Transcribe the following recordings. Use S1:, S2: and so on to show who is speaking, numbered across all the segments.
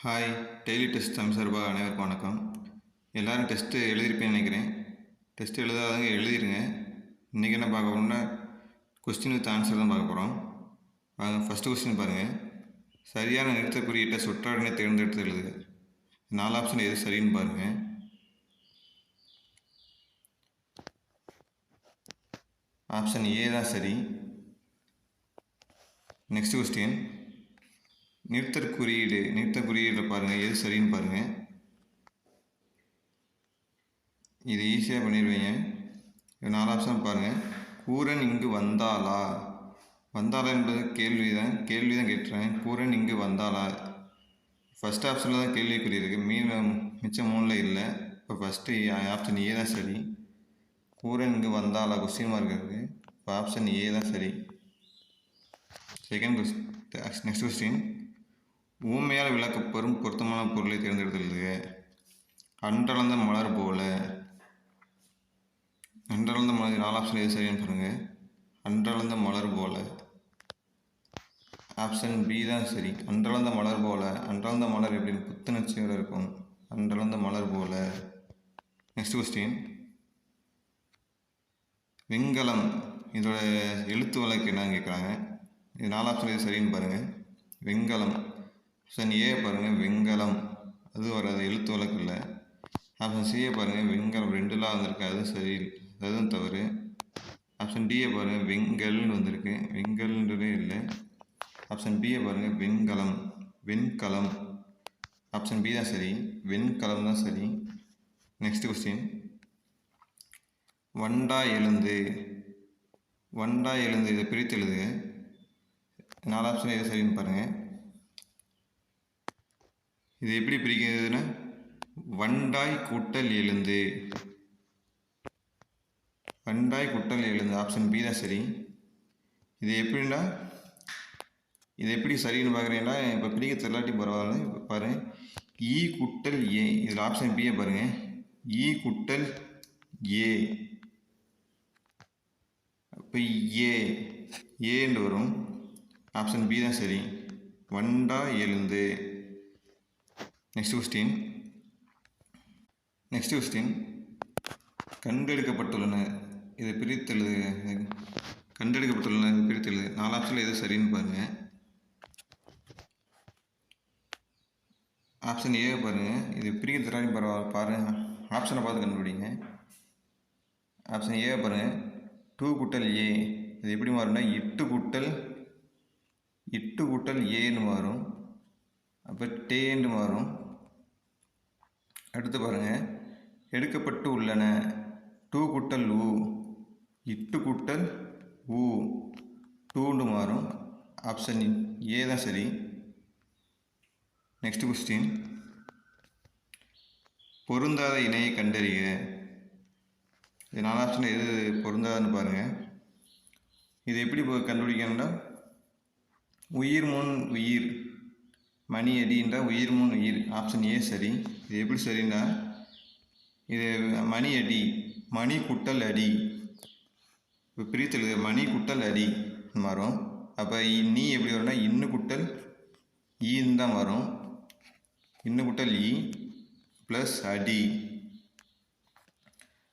S1: Hi, daily test Tamil சார்பாக அனைவருக்கும் வணக்கம். எல்லோரும் டெஸ்ட்டு எழுதியிருப்பேன்னு நினைக்கிறேன். டெஸ்ட் எழுதாதவங்க எழுதிருங்க. இன்றைக்கி என்ன பார்க்க போகிறோம்னா கொஸ்டின் வித் ஆன்சர் தான் பார்க்க போகிறோம். ஃபஸ்ட்டு கொஸ்டின் பாருங்கள். சரியான நிறுத்த குறியீட்டை சொற்றொடரை தேர்ந்தெடுத்து எழுதுக. 4 ஆப்ஷன் எது சரின்னு பாருங்கள். ஆப்ஷன் ஏ தான் சரி. நெக்ஸ்ட் கொஸ்டின், நிறுத்த குறியீடை பாருங்கள், எது சரின்னு பாருங்கள். இது ஈஸியாக பண்ணிடுவீங்க. 4 ஆப்ஷன் பாருங்கள். கூரன் இங்கு வந்தாளா? வந்தாளா என்பது கேள்வி தான் கேட்டுறேன். கூரன் இங்கு வந்தாளா? ஃபஸ்ட் ஆப்ஷனில் தான் கேள்விக்குறி இருக்குது, மிச்சம் 3ல் இல்லை. இப்போ ஃபஸ்ட்டு ஆப்ஷன் ஏ தான் சரி. கூரன் இங்கு வந்தாளா கொஸ்டின் மார்க் இருக்குது. இப்போ ஆப்ஷன் ஏ தான் சரி. நெக்ஸ்ட் கொஸ்டின், ஊமையால் விளக்கப்பெறும் பொருத்தமான பொருளை தேர்ந்தெடுத்துள்ளது. அன்றளந்த மலர் போல. அன்றளந்த மலர் 4 ஆப்ஷன் எது சரின்னு பாருங்கள். அன்றளந்த மலர் போல. ஆப்ஷன் பி தான் சரி. அன்றளந்த மலர் போல. அன்றளந்த மலர் எப்படின்னு புத்துணர்ச்சியோடு இருக்கும். அன்றளந்த மலர் போல. நெக்ஸ்ட் கொஸ்டின், வெண்கலம் இதோட எழுத்து வழக்கு என்னன்னு கேட்குறாங்க. இது 4 ஆப்ஷன் எது சரின்னு பாருங்கள். வெண்கலம். ஆப்ஷன் ஏ பாருங்கள், வெண்கலம் அது வராது, எழுத்து வழக்கு இல்லை. ஆப்ஷன் சியை பாருங்கள், வெண்கலம் 2லாம் வந்திருக்கு, அதுவும் சரி, அதுவும் தவறு. ஆப்ஷன் டியை பாருங்கள், வெண்கல்னு வந்திருக்கு, வெண்கல்ன்றதே இல்லை. ஆப்ஷன் பியை பாருங்கள், வெண்கலம். ஆப்ஷன் பி தான் சரி, வெண்கலம் தான் சரி. நெக்ஸ்ட் கொஸ்டின், வண்டா எழுந்து இதை பிரித்து எழுதுக. 4 ஆப்ஷன் எது சரின்னு பாருங்கள். இது எப்படி பிரிக்கிறதுன்னா, வண்டாய் கூட்டல் எழுந்து. வண்டாய் கூட்டல் எழுந்து ஆப்ஷன் பி தான் சரி. இது எப்படின்னா, இது எப்படி சரின்னு பார்க்குறீங்கன்னா, இப்போ பிரிக்க தெரியலாட்டி பரவாயில்ல. இப்போ பாருங்கள், ஈ கூட்டல் ஏ. இதில் ஆப்ஷன் பியை பாருங்கள், ஈ கூட்டல் ஏ. இப்போ ஏன்னு வரும். ஆப்ஷன் பி தான் சரி, வண்டா எழுந்து. நெக்ஸ்ட் கொஸ்டின், கண்டெடுக்கப்பட்டுள்ளன இதை பிரித்தெழுது. கண்டெடுக்கப்பட்டுள்ளன இது பிரித்தெழுது. 4 ஆப்ஷனில் எது சரின்னு பாருங்கள். ஆப்ஷன் ஏ பாருங்கள், இது பிரிக்க தராங்க பரவாயில்ல, பாருங்கள் ஆப்ஷனை பார்த்து கண்டுபிடிங்க. ஆப்ஷன் ஏ பாருங்கள், 2 கூட்டல் ஏ. இது எப்படி மாறும்னா, 8 கூட்டல் ஏன்னு மாறும். அப்போ டேன்னு மாறும். அடுத்து பாருங்கள், எடுக்கப்பட்டு உள்ளன 2 கூட்டல் ஊ. 8 கூட்டல் ஊ 2ன்னு மாறும். ஆப்ஷன் ஏ தான் சரி. நெக்ஸ்ட் கொஸ்டின், பொருந்தாத இணையை கண்டறிக. இது 4 ஆப்ஷன் எது பொருந்தாதுன்னு பாருங்கள். இது எப்படி கண்டுபிடிக்கணும்னா, உயிர் முன் உயிர், மணி அடின்ற உயிர் முன் உயிர். ஆப்ஷன் ஏ சரி. இது எப்படி சரின்னா, இது மணி அடி, மணி குட்டல் அடி. இப்போ பிரித்தெழுது, மணி குட்டல் அடி வரும். அப்போ நீ எப்படி வரும்னா, இன்னு குட்டல் ஈன்னு தான் வரும். இன்னு குட்டல் ஈ ப்ளஸ் அடி.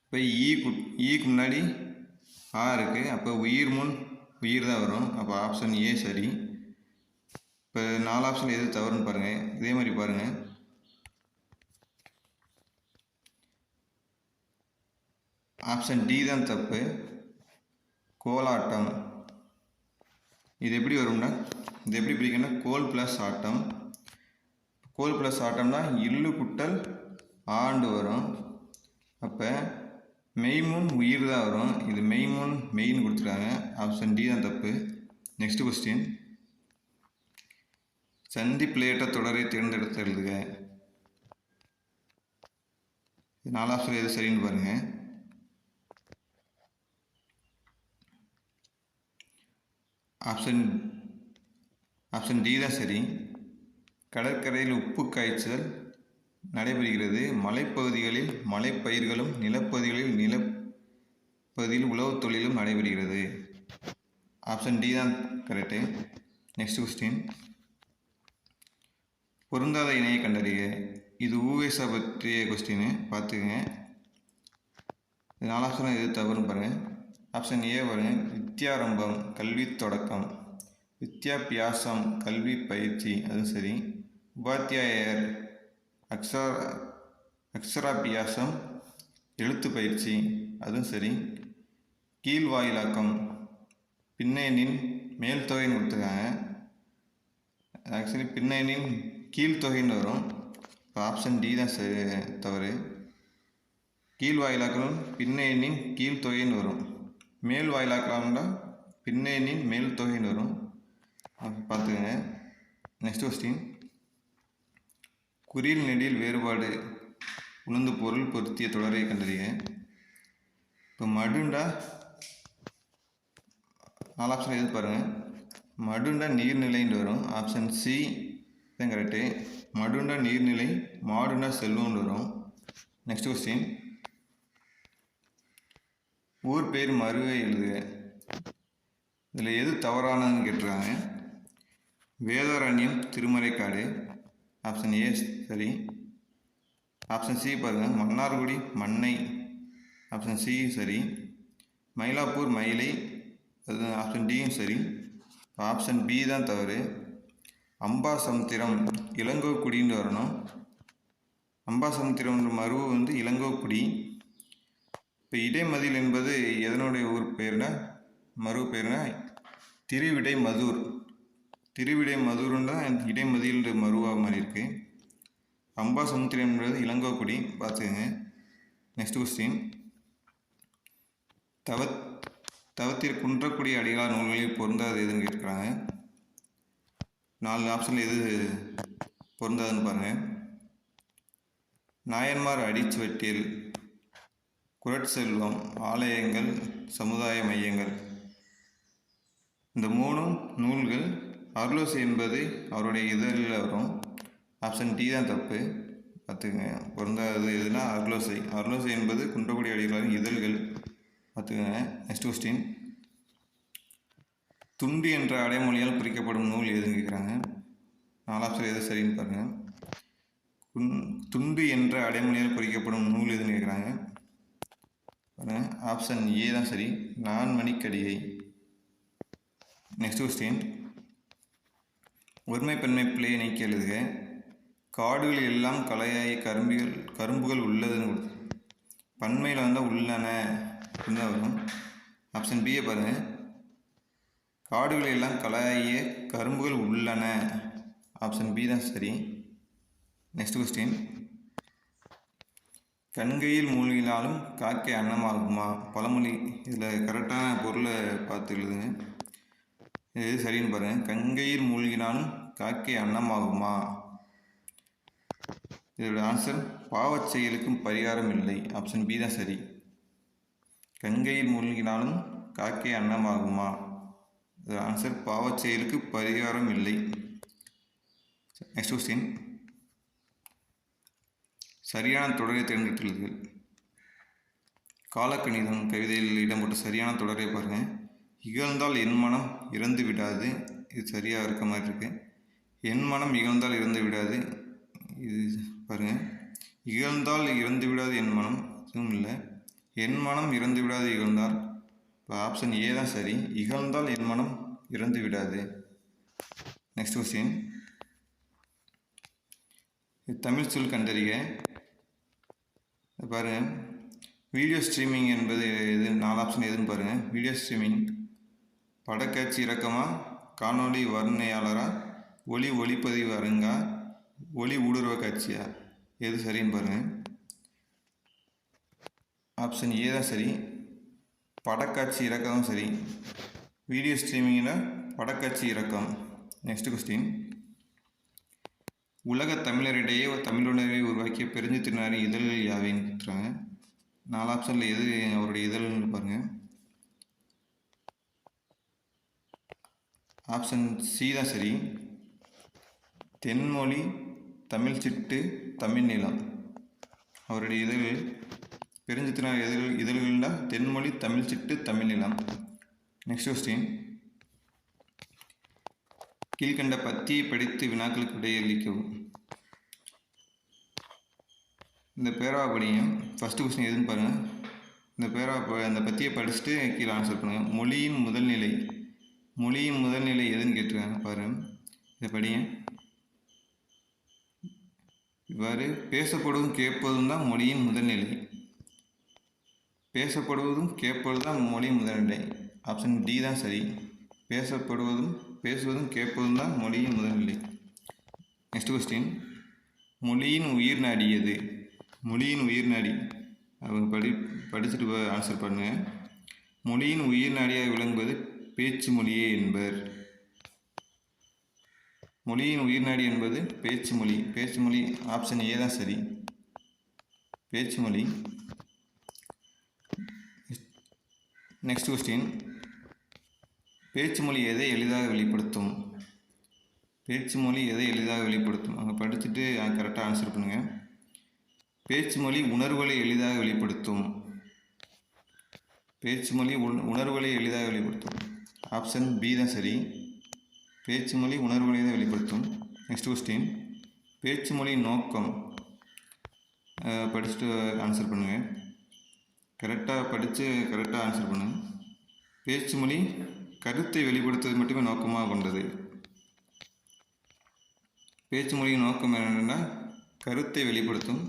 S1: இப்போ ஈக்கு முன்னாடி ஆ இருக்குது, அப்போ உயிர் முன் உயிர் தான் வரும். அப்போ ஆப்ஷன் ஏ சரி. இப்போ 4 ஆப்ஷன் எது தவறுன்னு பாருங்கள். இதே மாதிரி பாருங்கள். ஆப்ஷன் டி தான் தப்பு, கோலாட்டம். இது எப்படி வரும்னா, இது எப்படி பிரிக்கணும்னா, கோல் ப்ளஸ் ஆட்டம். கோல் ப்ளஸ் ஆட்டம்னா இல்லு குட்டல் ஆண்டு வரும். அப்போ மெய்முன் உயிர் தான் வரும். இது மெயின் கொடுத்துருக்காங்க. ஆப்ஷன் டி தான் தப்பு. நெக்ஸ்ட் கொஸ்டின், சந்தி பிளேட்ட தொடரை தேர்ந்தெடுத்து எழுதுக. 4 ஆப்ஷன் எது சரின்னு பாருங்கள். ஆப்ஷன் டி தான் சரி. கடற்கரையில் உப்பு காய்ச்சல் நடைபெறுகிறது. மலைப்பகுதிகளில் மலைப்பயிர்களும் நிலப்பகுதியில் உழவு தொழிலும் நடைபெறுகிறது. ஆப்ஷன் டி தான் கரெக்டு. நெக்ஸ்ட் கொஸ்டின், பொருந்தாத இணையை கண்டறிக. இது ஊவேசா பற்றிய கொஸ்டின் பார்த்துக்கங்க. இது 4 ஆப்ஷன் எது தவறுன்னு பாருங்கள். ஆப்ஷன் ஏ பாருங்கள், வித்யாரம்பம் கல்வி தொடக்கம், வித்யாபியாசம் கல்வி பயிற்சி, அதுவும் சரி. உபாத்தியாயர் அக்ஷராபியாசம் எழுத்து பயிற்சி, அதுவும் சரி. கீழ்வாயிலாக்கம் பின்னெண்ணின் மேல் தொகைன்னு கொடுத்துருக்காங்க. ஆக்சுவலி பின்னெண்ணின் கீழ்த்தொகைன்னு வரும். இப்போ ஆப்ஷன் டி தான் சரி தவறு. கீழ்வாயிலாக்கம் பின்னெண்ணின் கீழ்த்தொகைன்னு வரும். மேல் வாயிலாக்கம்னா பின்னெண்ணின் மேல் தொகைன்னு வரும். பார்த்துக்கங்க. நெக்ஸ்ட் கொஸ்டின், குறில் நெடில் வேறுபாடு உளுந்து பொருள் பொருத்திய தொடரை கண்டறிக. இப்போ மடுண்டா 4 ஆப்ஷன் எது பாருங்கள். மடுண்டா நீர்நிலைன்னு வரும். ஆப்ஷன் சி தான் கரெக்டு. மடுண்டா நீர்நிலை, மாடுண்டா செல்வம்னு வரும். நெக்ஸ்ட் கொஸ்டின், ஊர் பேர் மருவை எழுதுக. இதில் எது தவறானதுன்னு கேட்டுருக்காங்க. வேதாரண்யம் திருமறைக்காடு, ஆப்ஷன் ஏ சரி. ஆப்ஷன் சி பாருங்கள், மன்னார்குடி மண்ணை, ஆப்ஷன் சி சரி. மயிலாப்பூர் மயிலை, அது ஆப்ஷன் டியும் சரி. ஆப்ஷன் பி தான் தவறு. அம்பாசமுத்திரம் இளங்கோக்குடின்னு வரணும். அம்பாசமுத்திரம் மருவு வந்து இளங்கோக்குடி. இப்போ இடைமதில் என்பது எதனுடைய ஊர் பேர்னா, மருவு பேர்னா திருவிடை மதுர். திருவிடை மதுர்ன்னு தான் இடைமதில் மருவா மாதிரி இருக்குது. அம்பாசமுத்திரம் என்பது இளங்கோக்குடி, பார்த்துக்கங்க. நெக்ஸ்ட் கொஸ்டின், தவத்திற்கு குன்றக்குடி அடிகளார் நூல்களில் பொருந்தாது எதுன்னு கேட்குறாங்க. 4 ஆப்ஷனில் எது பொருந்தாதுன்னு பாருங்கள். நாயன்மார் அடிச்சுவட்டில், குரட்செல்வம், ஆலயங்கள், சமுதாய மையங்கள், இந்த 3 நூல்கள் அருளோசை என்பது அவருடைய இதழில் வரும். ஆப்ஷன் டி தான் தப்பு, பார்த்துக்கங்க. பொருந்தாது எதுனா அருளோசை. அருளோசை என்பது குன்றக்குடி அடிகளாரின் இதழ்கள், பார்த்துக்கங்க. நெக்ஸ்ட் கொஸ்டின், துண்டு என்ற அடைமொழியால் குறிக்கப்படும் நூல் எதுன்னு கேட்குறாங்க. 4 ஆப்ஷன் எது சரின்னு பாருங்கள். துண்டு என்ற அடைமொழியால் குறிக்கப்படும் நூல் எதுன்னு கேட்குறாங்க. ஆப்ஷன் ஏ தான் சரி, நான்மணிக்கடிகை. நெக்ஸ்ட் கொஸ்டின், ஒருமை பெண்மை பிள்ளையை நீக்கி எழுதுக. காடுகள் எல்லாம் கலையாய கரும்புகள் உள்ளதுன்னு பன்மையில் வந்தால் உள்ளன அப்படின்னு வரும். ஆப்ஷன் பியை பாருங்கள், காடுகள் எல்லாம் கலையாய கரும்புகள் உள்ளன, ஆப்ஷன் பி தான் சரி. நெக்ஸ்ட் கொஸ்டின், கண்கையில் மூழ்கினாலும் காக்கை அன்னமாகுமா, பழமொழி. இதில் கரெக்டான பொருளை பார்த்து எழுதுங்க. இது சரின்னு பாருங்கள். கங்கையில் மூழ்கினாலும் காக்கை அன்னமாகுமா, இதோட ஆன்சர் பாவச் செயலுக்கும் பரிகாரம் இல்லை, ஆப்ஷன் பி தான் சரி. கங்கையில் மூழ்கினாலும் காக்கை அன்னமாகுமா, இதோட ஆன்சர் பாவச் செயலுக்கு பரிகாரம் இல்லை. நெக்ஸ்ட் கொஸ்டின், சரியான தொடரை தேர்ந்தெடுத்துள்ளீர்கள். காலக்கணிதம் கவிதையில் இடம்பெற்ற சரியான தொடரை பாருங்கள். இகழ்ந்தால் என் மனம் இறந்து விடாது, இது சரியாக இருக்க மாதிரி இருக்குது. என் மனம் இகழ்ந்தால் இறந்து விடாது, இது பாருங்கள். இகழ்ந்தால் இறந்து விடாது என் மனம், இதுவும் இல்லை. என் மனம் இறந்து விடாது இகழ்ந்தால், இப்போ ஆப்ஷன் ஏ தான் சரி. இகழ்ந்தால் என் மனம் இறந்து விடாது. நெக்ஸ்ட் கொஸ்டின், தமிழ் சொல் கண்டறிக. பாருங்கள், வீடியோ ஸ்ட்ரீமிங் என்பது எது, 4 ஆப்ஷன் எதுன்னு பாருங்கள். வீடியோ ஸ்ட்ரீமிங் படக்காட்சி இறக்கமா, காணொளி வர்ணையாளரா, ஒளிப்பதிவு அரங்கா, ஒளி ஊடுருவ காட்சியா, எது சரின்னு பாருங்கள். ஆப்ஷன் ஏ தான் சரி, படக்காட்சி இறக்கம் சரி. வீடியோ ஸ்ட்ரீமிங்கில் படக்காட்சி இறக்கம். நெக்ஸ்ட் கொஸ்டின், உலக தமிழரிடையே தமிழுணர்வை உருவாக்கிய பெருஞ்சு திருநாரின் இதழ்கள் யாவைன்னு கேட்டுறாங்க. 4 ஆப்ஷனில் எது அவருடைய இதழ்னு பாருங்கள். ஆப்ஷன் சி தான் சரி. தென்மொழி, தமிழ் சிட்டு, தமிழ் நிலம், அவருடைய இதழ்கள். பெருஞ்சு திருநாரி இதழ்கள்னா தென்மொழி, தமிழ் சிட்டு, தமிழ் நிலம். நெக்ஸ்ட் கொஸ்டின், கீழ்கண்ட பத்தியை படித்து வினாக்களுக்கு விடையளிக்கவும். இந்த பேராவை படிங்க. ஃபஸ்ட்டு கொஸ்டின் எதுன்னு பாருங்கள். இந்த பேராவை அந்த பத்தியை படிச்சுட்டு கீழே ஆன்சர் பண்ணுங்கள். மொழியின் முதல்நிலை எதுன்னு கேட்டிருக்காங்க பாருங்கள். இதை படிங்க. இவ்வாறு பேசப்படுவதும் கேட்பதும் தான் மொழியின் முதல்நிலை. பேசப்படுவதும் கேட்பது தான் மொழியின் முதல்நிலை. ஆப்ஷன் டி தான் சரி. பேசுவதும் கேட்பதும் தான் மொழியின் முதல்நிலை. நெக்ஸ்ட் கொஸ்டின், மொழியின் உயிர் நாடி எது? மொழியின் உயிர் நாடி அவங்க படிச்சுட்டு ஆன்சர் பண்ணுங்கள். மொழியின் உயிர் நாடியாக விளங்குவது பேச்சு மொழியே என்பர். மொழியின் உயிர் நாடி என்பது பேச்சு மொழி. ஆப்ஷன் ஏ தான் சரி, பேச்சு மொழி. நெக்ஸ்ட் கொஸ்டின், பேச்சு மொழி எதை எளிதாக வெளிப்படுத்தும்? அவங்க படிச்சுட்டு கரெக்டாக ஆன்சர் பண்ணுங்கள். பேச்சு மொழி உணர்வுகளை எளிதாக வெளிப்படுத்தும். ஆப்ஷன் பி தான் சரி, பேச்சு மொழி உணர்வுகளை தான் வெளிப்படுத்தும். நெக்ஸ்ட் கொஸ்டின், பேச்சு மொழி நோக்கம் படிச்சுட்டு ஆன்சர் பண்ணுங்கள். கரெக்டாக ஆன்சர் பண்ணுங்கள். பேச்சு மொழி கருத்தை வெளிப்படுத்துவது மட்டுமே நோக்கமாக கொண்டது. பேச்சு மொழியின் நோக்கம் என்னென்னா கருத்தை வெளிப்படுத்தும்.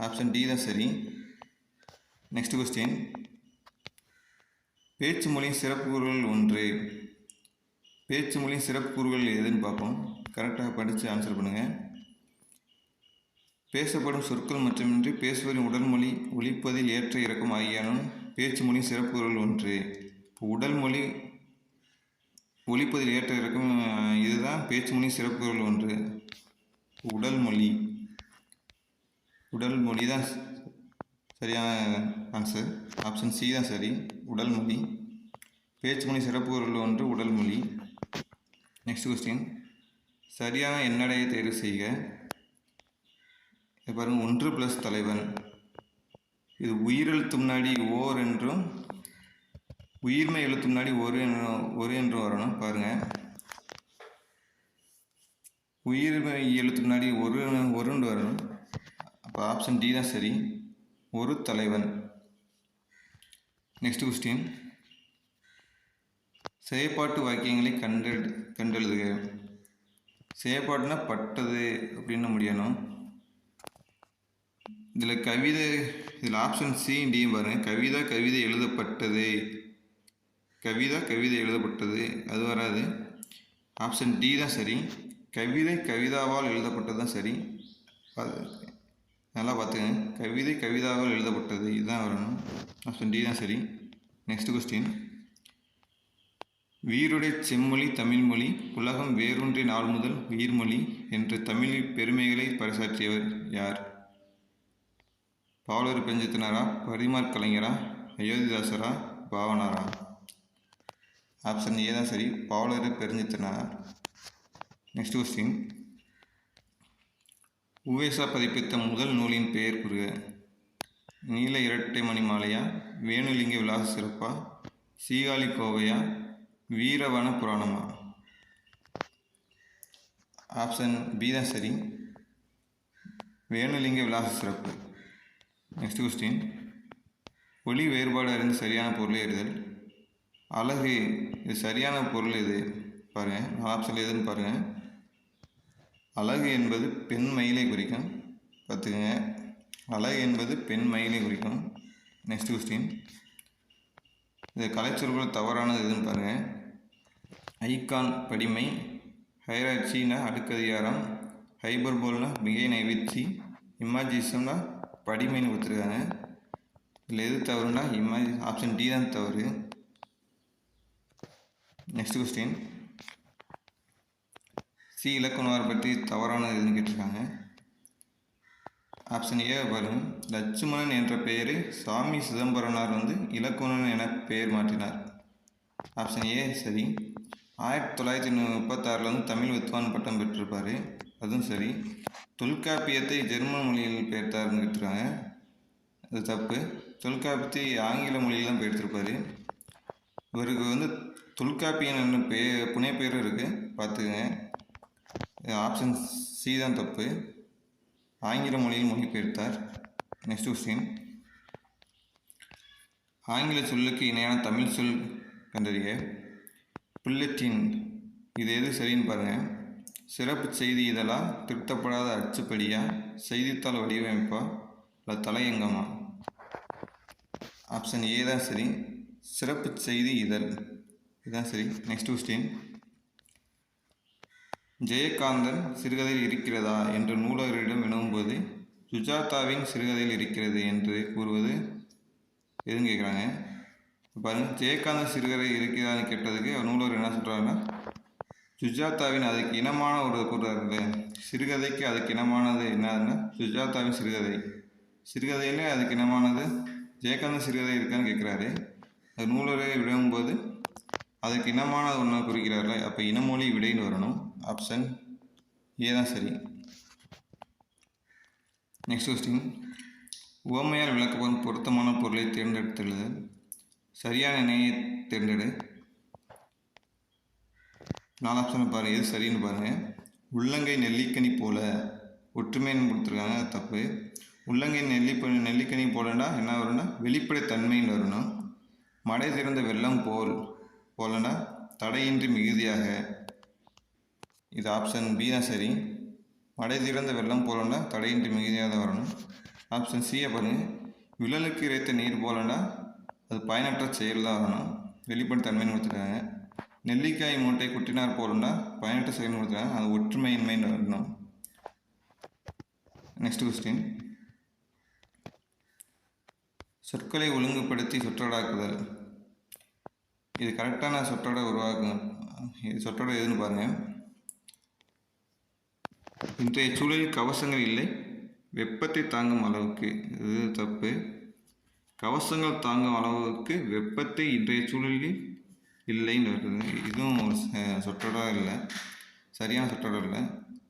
S1: ஆப்ஷன் டி தான் சரி. நெக்ஸ்ட் கொஸ்டின், பேச்சு மொழியின் சிறப்புக்கூறுகள் ஒன்று. பேச்சு மொழியின் சிறப்புக்கூறுகள் எதுன்னு பார்ப்போம். கரெக்டாக படித்து ஆன்சர் பண்ணுங்கள். பேசப்படும் சொற்கள் மட்டுமின்றி பேசுவதின் உடல் மொழி ஒலிப்பதில் ஏற்ற இறக்கம் ஆகியானும் பேச்சு மொழியின் சிறப்புகள் ஒன்று. உடல் மொழி ஒலிப்பதில் ஏற்ற இறக்கம் இதுதான் பேச்சு மொழியின் சிறப்புகள் ஒன்று. உடல் மொழி தான் சரியான ஆன்சர். ஆப்ஷன் சி தான் சரி, உடல் மொழி. பேச்சு மொழி சிறப்புகள் ஒன்று உடல் மொழி. நெக்ஸ்ட் கொஸ்டின், சரியான எண்ணடையை தேர்வு செய்க. பாருங்கள், 1 + தலைவன். இது உயிரெழுத்து முன்னாடி ஓர் என்றும் உயிர்மை எழுத்து முன்னாடி ஒரு என்றும் வரணும். பாருங்கள், உயிர்மை எழுத்து முன்னாடி ஒருன்னு வரணும். அப்போ ஆப்ஷன் டி தான் சரி, ஒரு தலைவன். நெக்ஸ்ட் கொஸ்டின், செயற்பாட்டு வாக்கியங்களை கண்டெழுதுக. செயற்பாடுனா பட்டது அப்படின்னு முடியணும். இதில் ஆப்ஷன் சி டியும் பாருங்கள். கவிதை எழுதப்பட்டது அது வராது. ஆப்ஷன் டி தான் சரி, கவிதாவால் எழுதப்பட்டது தான் சரி. நல்லா பார்த்துங்க, கவிதாவால் எழுதப்பட்டது இதுதான் வரணும். ஆப்ஷன் டி தான் சரி. நெக்ஸ்ட் கொஸ்டின், வீருடைய செம்மொழி தமிழ்மொழி உலகம் வேரூன்றி நாள் முதல் உயிர்மொழி என்று தமிழின் பெருமைகளை பறைசாற்றியவர் யார்? பாவலர் பெருஞ்சித்திரனாரா, பரிமார் கலைஞரா, அயோத்திதாசரா, பாவனாரா? ஆப்ஷன் ஏ தான் சரி, பாவலர் பெருஞ்சித்திரனார். நெக்ஸ்ட் கொஸ்டின், உவேசா பதிப்பித்த முதல் நூலின் பெயர் கூறுக. நீல இரட்டை மணி மாலையா, வேணுலிங்க விலாச சிறப்பா, சீகாழி கோவையா, வீரவன புராணமா? ஆப்ஷன் பி தான் சரி, வேணுலிங்க விலாச சிறப்பு. நெக்ஸ்ட் கொஸ்டின், ஒளி வேறுபாடு அறிந்து சரியான பொருளை அறிதல். அழகு, இது சரியான பொருள் எது? பாருங்கள், ஆப்ஷன் எதுன்னு பாருங்கள். அழகு என்பது பெண் மயிலை குறிக்கும். பார்த்துக்கங்க, அழகு என்பது பெண் மயிலை குறிக்கும். நெக்ஸ்ட் கொஸ்டின், இது கலைச்சொற்கள் தவறானது எதுன்னு பாருங்கள். ஐகான் படிமை, ஹைராட்சினா அடுக்கதிகாரம், ஹைபர்போல்னா மிகை நைவிச்சி, இமாஜிசம்னா படிமைன்னு கொடுத்துருக்காங்க. இதில் எது தவறுனா ஆப்ஷன் டி தான் தவறு. நெக்ஸ்ட் கொஸ்டின், சி இலக்குணர் பற்றி தவறானது எதுன்னு கேட்டிருக்காங்க. ஆப்ஷன் ஏ பாருங்கள், லட்சுமணன் என்ற பெயரை சாமி சிதம்பரனார் இலக்குணன் என பெயர் மாற்றினார். ஆப்ஷன் ஏ சரி. 1936 தமிழ் வித்வான் பட்டம் பெற்றிருப்பார், அதுவும் சரி. தொல்காப்பியத்தை ஜெர்மன் மொழியில் பெயர்த்தார்னு கேட்டிருக்காங்க, அது தப்பு. தொல்காப்பியத்தை ஆங்கில மொழியில் தான் பெயர்த்திருப்பார். இவருக்கு தொல்காப்பியன் புனைப்பெயரும் இருக்குது, பார்த்துக்கங்க. ஆப்ஷன் சி தான் தப்பு. ஆங்கில மொழியில் மொழிபெயர்த்தார். Next question. ஆங்கில சொல்லுக்கு இணையான தமிழ் சொல் கண்டறிக. புல்லட்டின் இது எது சரின்னு பாருங்கள். சிறப்பு செய்தி இதழா, திருத்தப்படாத அச்சுப்படியா, செய்தித்தாள் வடிவமைப்பா, இல்லை தலையங்கமா? ஆப்ஷன் ஏ தான் சரி. சிறப்பு செய்தி இதழ் இதுதான் சரி. Next question. ஜெயகாந்தன் சிறுகதையில் இருக்கிறதா என்று நூலகரிடம் வினவும்போது சுஜாதாவின் சிறுகதையில் இருக்கிறது என்று கூறுவது எதுன்னு கேட்குறாங்க. பாருங்கள், ஜெயகாந்தன் சிறுகதை இருக்கிறதான்னு கேட்டதுக்கு நூலகர் என்ன சொல்கிறாங்கன்னா, சுஜாதாவின் அதுக்கு இனமான ஒரு கூறுறாரு. சிறுகதைக்கு அதுக்கு இனமானது என்னதுன்னா சுஜாதாவின் சிறுகதை. சிறுகதையிலே அதுக்கு இனமானது ஜெயகாந்தன் சிறுகதை இருக்கான்னு கேட்குறாரு. அது நூலரை விடும்போது அதுக்கு இனமானது ஒன்று குறிக்கிறார்ல, அப்போ இனமொழி விடைன்னு வரணும். ஆப்ஷன் ஏ தான் சரி. Next question. உவமையால் விளக்கப்படும் பொருத்தமான பொருளை தேர்ந்தெடுத்துள்ளது. சரியான இணையை தேர்ந்தெடு. 4 ஆப்ஷனை பாருங்கள், எது சரின்னு பாருங்கள். உள்ளங்கை நெல்லிக்கனி போல ஒற்றுமைன்னு கொடுத்துருக்காங்க, தப்பு. உள்ளங்கை நெல்லிக்கனி போலன்னா என்ன வரும்னா வெளிப்படைத்தன்மைன்னு வரணும். மடை திறந்த வெள்ளம் போலன்னா தடையின்றி மிகுதியாக. இது ஆப்ஷன் பி தான் சரி. மடை திறந்த வெள்ளம் போலன்னா தடையின்றி மிகுதியாக தான் வரணும். ஆப்ஷன் சியை பாருங்கள். விழலுக்கு இறைத்த நீர் போலன்னா அது பயனற்ற செயல் தான் வரணும். வெளிப்படைத்தன்மைன்னு கொடுத்துருக்காங்க. நெல்லிக்காய் மூட்டை குட்டினார் போலன்னா பயனற்ற செயல்னு கொடுத்துருக்காங்க, அது ஒற்றுமையின்மைன்னு வரணும். Next question. சொற்களை ஒழுங்குபடுத்தி சொற்றொடாக்குதல். இது கரெக்டான சொற்றொடை உருவாக்குங்க. இது சொற்றொடை எதுன்னு பாருங்கள். இன்றைய சூழலில் கவசங்கள் இல்லை, வெப்பத்தை தாங்கும் அளவுக்கு. இது தப்பு. கவசங்கள் தாங்கும் அளவுக்கு வெப்பத்தை இன்றைய சூழலில் இல்லைன்னு வருது. இதுவும் சொற்றொடை இல்லை, சரியான சொற்றொடை இல்லை.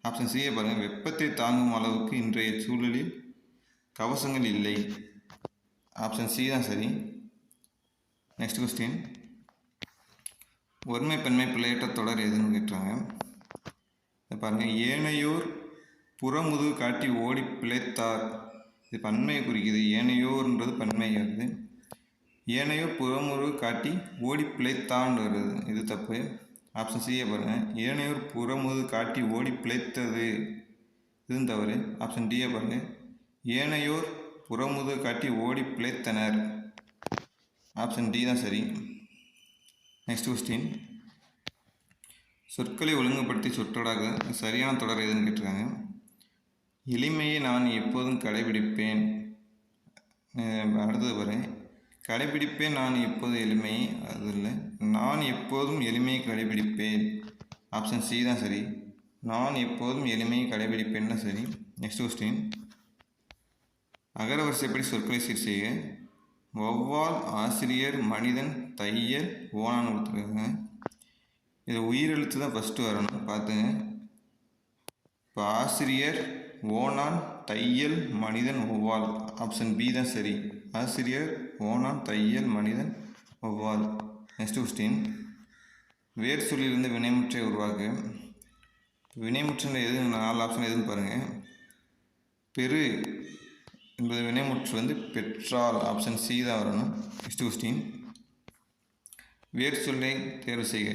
S1: ஆப்ஷன் சியை பாருங்கள். வெப்பத்தை தாங்கும் அளவுக்கு இன்றைய சூழலில் கவசங்கள் இல்லை. ஆப்ஷன் சி தான் சரி. Next question. ஒருமை பெண்மை பிள்ளையற்ற தொடர் எதுன்னு கேட்டுறாங்க. பாருங்கள், ஏனையோர் புறமுது காட்டி ஓடி பிழைத்தார். இது பன்மையை குறிக்குது. ஏனையோர்ன்றது பன்மையாகுது. ஏனையோர் புறமுது காட்டி ஓடி பிழைத்தான் வருது. இது தப்பு. ஆப்ஷன் சியை பாருங்கள். ஏனையோர் புறமுது காட்டி ஓடி பிழைத்தது, இதுவும் தவறு. ஆப்ஷன் டியை பாருங்கள். ஏனையோர் புறமுது காட்டி ஓடி பிழைத்தனர். ஆப்ஷன் டி தான் சரி. Next question. சொற்களை ஒழுங்குபடுத்தி சொற்றொடாக சரியான தொடர் எதுன்னு கேட்டிருக்காங்க. எளிமையை நான் எப்போதும் கடைபிடிப்பேன். அடுத்தது பாருங்கள். கடைபிடிப்பேன் நான் எப்போதும் எளிமை, அது இல்லை. நான் எப்போதும் எளிமையை கடைபிடிப்பேன். ஆப்ஷன் சி தான் சரி. நான் எப்போதும் எளிமையை கடைபிடிப்பேன் தான் சரி. Next question. அகரவரிசைப்படி சொற்களை சீர் செய்க. வௌவால், ஆசிரியர், மனிதன், தையல், ஓனான்னு கொடுத்துருக்காங்க. இது உயிரெழுத்து தான் ஃபஸ்ட்டு வரணும், பார்த்துங்க. இப்போ ஆசிரியர், ஓனான், தையல், மனிதன், வௌவால். ஆப்ஷன் பி தான் சரி. ஆசிரியர், ஓனான், தையல், மனிதன், வௌவால். Next question. வேர் சொல்லிலிருந்து வினைமுற்றை உருவாக்கு. வினைமுற்று எது 4 ஆப்ஷன் எதுன்னு பாருங்கள். பெரு என்பது வினைமுற்று பெற்றால். ஆப்ஷன் சி தான் வரணும். Next question. வேர் சொல்லை தேர்வு செய்க.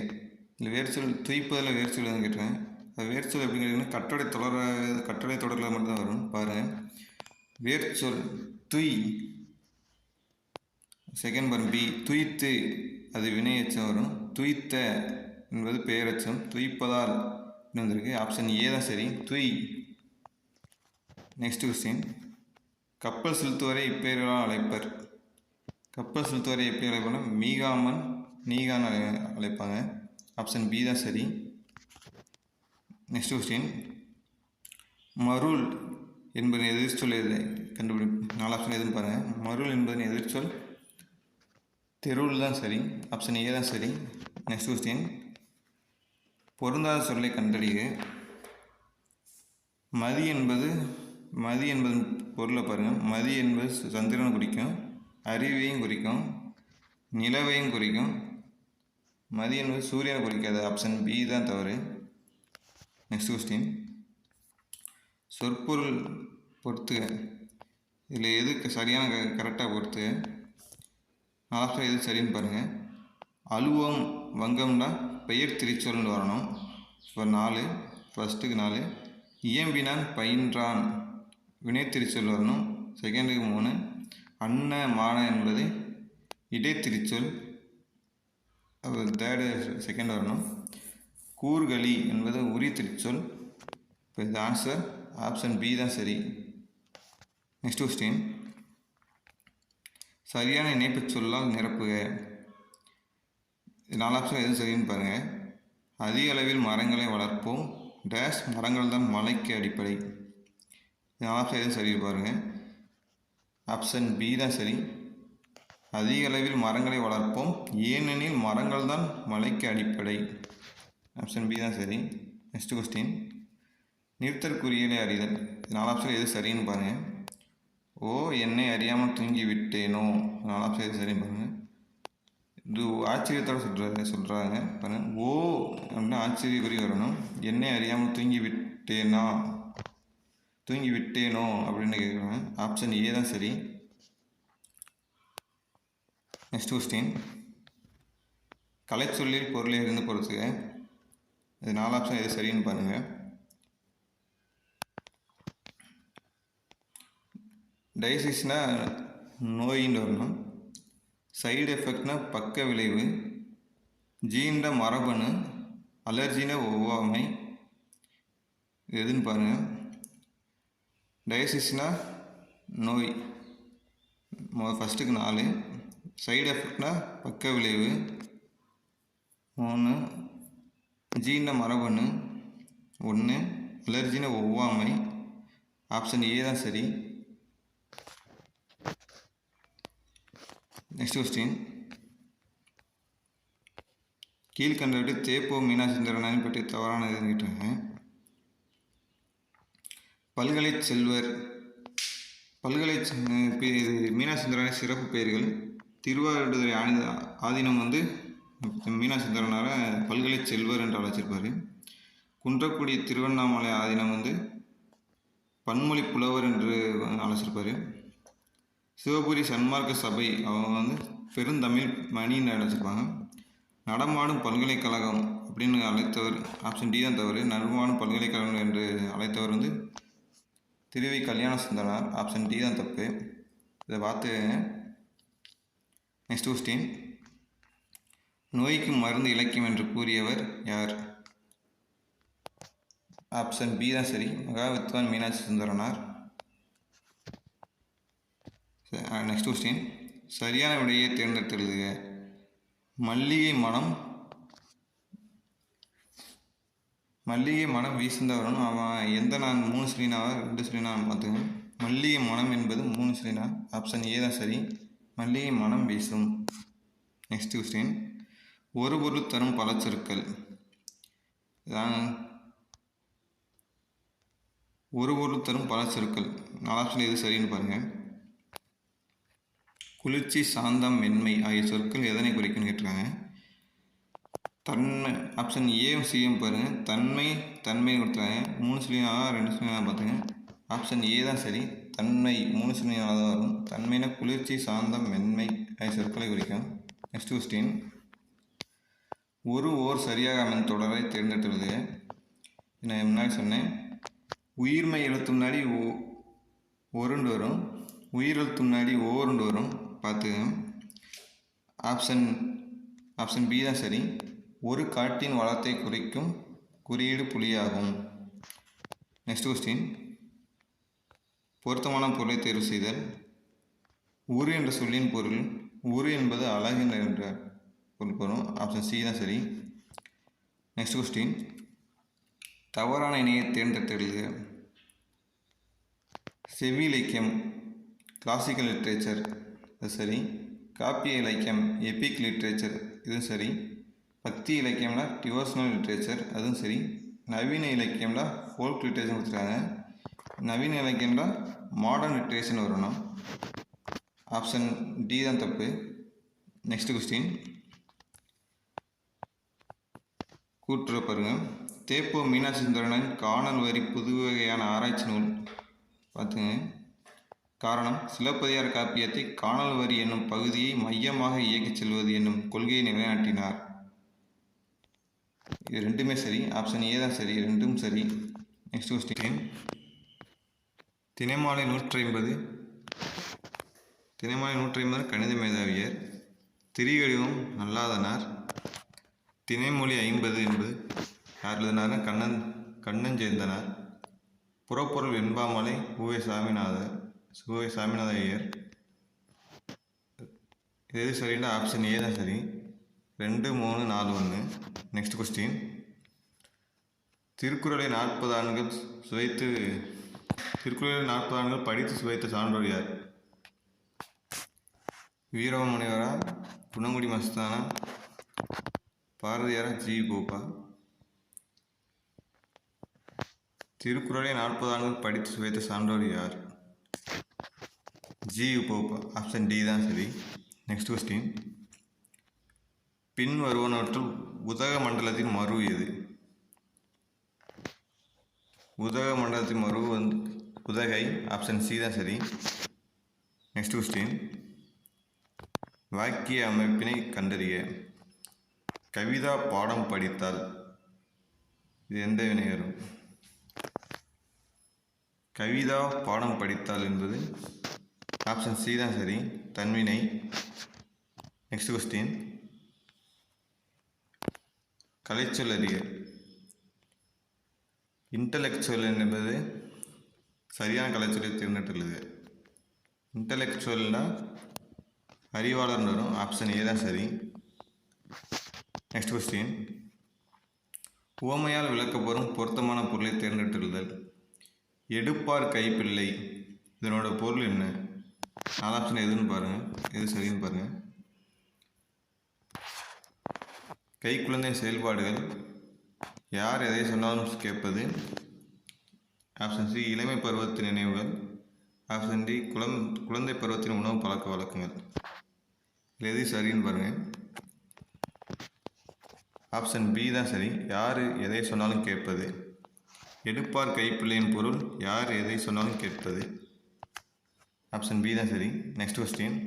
S1: இல்லை வேர் சொல் துய்ப்பதில் வேர் சொல் எதுன்னு கேட்டுருக்கேன். அது வேர் சொல் எப்படின்னு கேட்டிங்கன்னா கட்டளை தொடரில் மட்டும்தான் வரும். பாருங்கள், வேர் சொல் துய். செகண்ட் பாருங்க, பி துய்த்து, அது வினை எச்சம் வரும். துய்த்த என்பது பெயரெச்சம். துய்ப்பதால் வந்திருக்கு. ஆப்ஷன் ஏ தான் சரி. துய். Next question. கப்பல் செலுத்துவரை இப்பெயர்களால் அழைப்பர். கப்பல் செலுத்துவரை எப்படி அழைப்பாங்க? மீகாமன், நீகான் அழைப்பாங்க. ஆப்ஷன் பி தான் சரி. Next question. மருள் என்பதன் எதிர்ச்சொல் எது கண்டுபிடி. 4 ஆப்ஷன் எதுன்னு பாருங்கள். மருள் என்பதன் எதிர்ச்சொல் தெருள் தான் சரி. ஆப்ஷன் ஏ தான் சரி. Next question. பொருந்தாத சொல்லை கண்டறிக. மதி என்பதன் பொருளை பாருங்கள். மதி என்பது சந்திரனை குறிக்கும், அறிவையும் குறிக்கும், நிலவையும் குறிக்கும். மதி என்பது சூரியனை குறிக்காது. ஆப்ஷன் பி தான் தவறு. நெக்ஸ்ட் கொஸ்டின், சொற்பொருள் பொறுத்துக. இதில் எதுக்கு சரியான கரெக்டாக பொறுத்துக. ஆப்ஷன் எது சரின்னு பாருங்கள். அலுவம் வங்கம்னா பெயர் திரிச்சொல்னு வரணும். இப்போ 4, ஃபஸ்ட்டுக்கு 4. இயம்பினான் பயின்றான் வினைத்திரிச்சொல் வரணும். செகண்டுக்கு 3. அன்ன மான என்பது இடைத்திரிச்சொல், தேர்டு செகண்ட் வரணும். கூர்களி என்பது உரி திரிச்சொல். இப்போ இது ஆன்சர் ஆப்ஷன் பி தான் சரி. நெக்ஸ்ட் கொஸ்டின், சரியான இணைப்புச் சொல்லால் நிரப்புக. 4 ஆப்ஷன் எது சரின்னு பாருங்கள். அதிக அளவில் மரங்களை வளர்ப்போம் டேஷ் மரங்கள் தான் மலைக்கு அடிப்படை. 4 ஆப்ஷன் எது சரி பாருங்கள். ஆப்ஷன் பி தான் சரி. அதிக அளவில் மரங்களை வளர்ப்போம் ஏனெனில் மரங்கள் தான் மலைக்கு அடிப்படை. ஆப்ஷன் பி தான் சரி. நெக்ஸ்ட் கொஸ்டின், நிறுத்தற்குறியலை அறிதல். 4 ஆப்ஷன் எது சரின்னு பாருங்கள். ஓ என்னை அறியாமல் தூங்கி விட்டேனோ. 4 ஆப்ஷன் எது சரின்னு பாருங்கள். இது ஆச்சரியத்தோடு சொல்கிறாங்க பாருங்கள். ஓ அப்படின்னா ஆச்சரியக்குறி வரணும். என்னை அறியாமல் தூங்கி விட்டேனோ அப்படின்னு கேட்குறாங்க. ஆப்ஷன் ஏ தான் சரி. நெக்ஸ்ட் கொஸ்டின், கலைச்சொல்லில் பொருளை இருந்து பொறுத்துக. இது 4 ஆப்ஷன் எது சரின்னு பாருங்கள். டயசிஸ்னா நோயின்னு வரணும். சைடு எஃபெக்ட்னா பக்க விளைவு. ஜீன்ட மரபணு. அலர்ஜினா ஒவ்வாமை. எதுன்னு பாருங்கள். டயசிஸ்னா நோய், ஃபஸ்ட்டுக்கு 4. சைடு எஃபெக்ட்னா பக்க விளைவு 3. ஜீன்ட மரபணு 1. அலர்ஜினா ஒவ்வாமை. ஆப்ஷன் ஏ தான் சரி. நெக்ஸ்ட் கொஸ்டின், கீழ்கண்டவற்றை தேப்போ மீனாட்சிசுந்தரனாரின் பற்றி தவறானதுன்னு கேட்டாங்க. பல்கலை செல்வர் மீனாட்சிசுந்தரனாரின் சிறப்பு பெயர்கள். திருவாவடுதுறை ஆதீனம் வந்து மீனாட்சிசுந்தரனாரை பல்கலை செல்வர் என்று அழைச்சிருப்பார். குன்றக்குடி திருவண்ணாமலை ஆதீனம் வந்து பன்மொழி புலவர் என்று அழைச்சிருப்பார். சிவபுரி சன்மார்க்க சபை அவங்க வந்து பெருந்தமிழ் மணின்னு அழைச்சிருப்பாங்க. நடமாடும் பல்கலைக்கழகம் அப்படின்னு அழைத்தவர் ஆப்ஷன் டி தான் தவறு. நடமாடும் பல்கலைக்கழகம் என்று அழைத்தவர் வந்து திருவி கல்யாண சுந்தரனார். ஆப்ஷன் டி தான் தப்பு. இதை பார்த்து. நெக்ஸ்ட் கொஸ்டின், நோய்க்கு மருந்து இலக்கியம் என்று கூறியவர் யார்? ஆப்ஷன் பி தான் சரி. மகாவித்வான் மீனாட்சி சுந்தரனார். நெக்ஸ்ட் கொஸ்டின், சரியான விடையை தேர்ந்தெடுத்து எழுதுக. மல்லிகை மனம் வீசுந்த வரணும். அவன் எந்த நான் 3 ஸ்ரீனாவா 2 ஸ்ரீனாவை பார்த்துங்க. மல்லிகை மனம் என்பது 3 ஸ்ரீனா. ஆப்ஷன் ஏ தான் சரி. மல்லிகை மனம் வீசும். நெக்ஸ்ட் கொஸ்டின், ஒரு பொருள் தரும் பல சொற்கள். ஒரு பொருள் தரும் பல சொற்கள் 4 ஆப்ஷன் எது சரின்னு பாருங்கள். குளிர்ச்சி, சாந்தம், மென்மை ஆகிய சொற்கள் எதனை குறிக்குன்னு கேட்டுருக்காங்க. தன்மை ஆப்ஷன் ஏ சிஎம் பாருங்கள். தன்மை கொடுத்துருக்காங்க. 3 ஸ்ரீனாவா 2 ஸ்ரீனாவா பார்த்துங்க. ஆப்ஷன் ஏ தான் சரி. தன்மை 3 ஸ்ரீனாவாக தான் வரும். தன்மைனா குளிர்ச்சி, சாந்தம், மென்மை ஆகிய சொற்களை குறிக்கும். நெக்ஸ்ட் கொஸ்டின், ஓர் சரியாக அமைந்த தொடரை தேர்ந்தெடுத்துள்ளது. நான் முன்னாடி சொன்னேன். உயிர்மை எழுத்து முன்னாடி ஒருண்டு வரும். உயிரெழுத்து முன்னாடி ஓருண்டு வரும். பார்த்துங்க. ஆப்ஷன் பி தான் சரி. ஒரு காட்டின் வளத்தை குறிக்கும் குறியீடு புலியாகும். நெக்ஸ்ட் கொஸ்டின், பொருத்தமான பொருளை தேர்வு செய்தல். உரு என்ற சொல்லின் பொருள். உரு என்பது அழகு என்ற பொருள் வரும். ஆப்ஷன் சி தான் சரி. நெக்ஸ்ட் கொஸ்டின், தவறான இணையை தேர்ந்தெடுத்து எழுதுக. செவி இலக்கியம் கிளாசிக்கல் லிட்ரேச்சர், அது சரி. காப்பிய இலக்கியம் எபிக் லிட்ரேச்சர், இதுவும் சரி. பக்தி இலக்கியம்னா டிவோஷனல் லிட்ரேச்சர், அதுவும் சரி. நவீன இலக்கியம்னா ஃபோல்க் லிட்ரேச்சர் கொடுத்துருக்காங்க. நவீன இலக்கியம்னா மாடர்ன் லிட்ரேச்சர்னு வரணும். ஆப்ஷன் டி தான் தப்பு. நெக்ஸ்ட் கொஸ்டின், கூட்டுற பாருங்கள். தேப்போ மீனாட்சி சுந்தரனின் காணல் வரி புதுவகையான ஆராய்ச்சி நூல் பார்த்துங்க. காரணம், சிலப்பதிகார காப்பியத்தை காணல் வரி என்னும் பகுதியை மையமாக இயக்கிச் செல்வது என்னும் கொள்கையை நிலைநாட்டினார். இது ரெண்டுமே சரி. ஆப்ஷன் ஏ தான் சரி, ரெண்டும் சரி. Next question. தினைமாலை 150 கணித மேதாவியர். திரிகடிவம் நல்லாதனார். தினைமொழி 50 என்பது யார் எழுதினார்னா கண்ணஞ்சேர்ந்தனார். புறப்பொருள் வெண்பாமலை உவே சாமிநாத ஐயர். எது சரின்னா ஆப்ஷன் ஏ தான் சரி. 2, 3, 4, 1. Next question. திருக்குறளை 40 ஆண்டுகள் படித்து சுவைத்த சான்றோர் யார்? வீரவ முனிவரா, குணங்குடி மஸ்தானா, பாரதியாரா, ஜி கோபா? திருக்குறளை 40 ஆண்டுகள் படித்து சுவைத்த சான்றோர் யார்? ஜி போப்பா. ஆப்ஷன் டி தான் சரி. Next question. பின் வருவனவற்றுள் உதக மண்டலத்தின் மறு எது? உதக மண்டலத்தின் மறு உதகை. ஆப்ஷன் சி தான் சரி. Next question. வாக்கிய அமைப்பினை கண்டறிய. கவிதா பாடம் படித்தால் இது எந்த வினை வரும்? கவிதா பாடம் படித்தால் என்பது ஆப்ஷன் சி தான் சரி, தன்வினை. Next question. கலைச்சொல் அறிக. இன்டலெக்சுவல் என்பது சரியான கலைச்சொல்லை தேர்ந்தெடுத்துள்ளது. இன்டலெக்சுவல்னா அறிவாளர் வரும். ஆப்ஷன் ஏ தான் சரி. Next question. உவமையால் விளக்கப்படும் பொருத்தமான பொருளை தேர்ந்தெடுத்துள்ளது. எடுப்பார் கைப்பிள்ளை, இதனோட பொருள் என்ன? 4 ஆப்ஷன் எதுன்னு பாருங்கள், எது சரின்னு பாருங்கள். கை குழந்தை செயல்பாடுகள். யார் எதை சொன்னாலும் கேட்பது. ஆப்ஷன் சி இளமை பருவத்தின் நினைவுகள். ஆப்ஷன் டி குழந்தை பருவத்தின் உணவு பழக்க வழக்கங்கள். எது சரின்னு பாருங்கள். ஆப்ஷன் பி தான் சரி, யார் எதை சொன்னாலும் கேட்பது. எடுப்பார் கைப்பிள்ளையின் பொருள் யார் எதை சொன்னாலும் கேட்பது. ஆப்ஷன் பி தான் சரி. Next question.